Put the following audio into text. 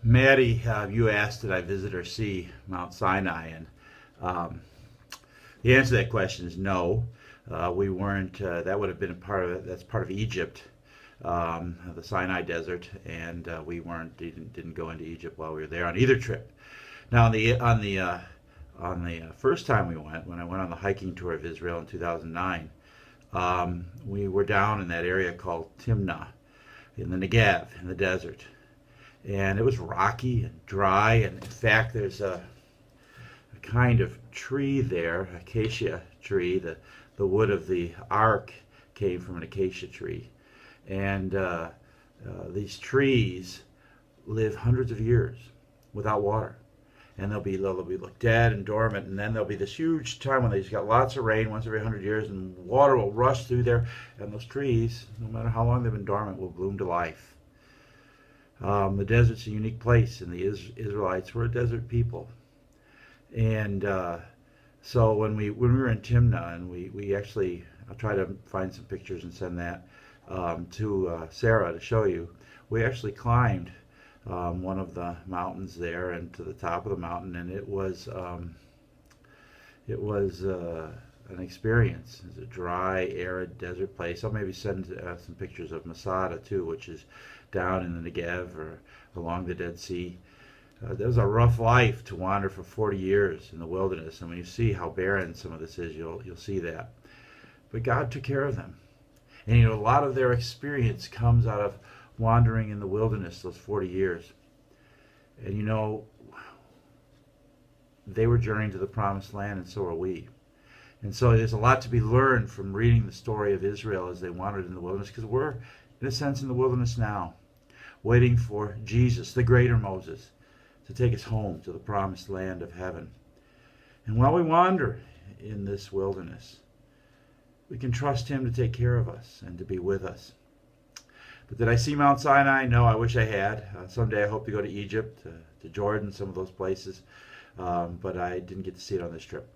Maddie, you asked did I visit or see Mount Sinai, and um, the answer to that question is no. We weren't. That would have been a part of it. That's part of Egypt, the Sinai Desert, and we weren't. Didn't go into Egypt while we were there on either trip. Now on the first time we went, when I went on the hiking tour of Israel in 2009, we were down in that area called Timnah in the Negev in the desert, and it was rocky and dry. And in fact, there's a kind of tree there, acacia tree. The wood of the ark came from an acacia tree, and these trees live hundreds of years without water. And they'll be look dead and dormant, and then there'll be this huge time when they just got lots of rain once every 100 years, and water will rush through there, and those trees, no matter how long they've been dormant, will bloom to life. The desert's a unique place, and the Israelites were a desert people. And so when we were in Timnah, and we actually, I'll try to find some pictures and send that to Sarah to show you. We actually climbed one of the mountains there and to the top of the mountain, and it was an experience. It's a dry, arid desert place. I'll maybe send some pictures of Masada too, which is down in the Negev or along the Dead Sea. That was a rough life to wander for 40 years in the wilderness, and when you see how barren some of this is, you'll see that. But God took care of them, and a lot of their experience comes out of wandering in the wilderness those 40 years. And they were journeying to the promised land, and so are we. And so there's a lot to be learned from reading the story of Israel as they wandered in the wilderness, because we're, in a sense, in the wilderness now, waiting for Jesus, the greater Moses, to take us home to the promised land of heaven. And while we wander in this wilderness, we can trust him to take care of us and to be with us. But did I see Mount Sinai? No, I wish I had. Someday I hope to go to Egypt, to Jordan, some of those places. But I didn't get to see it on this trip.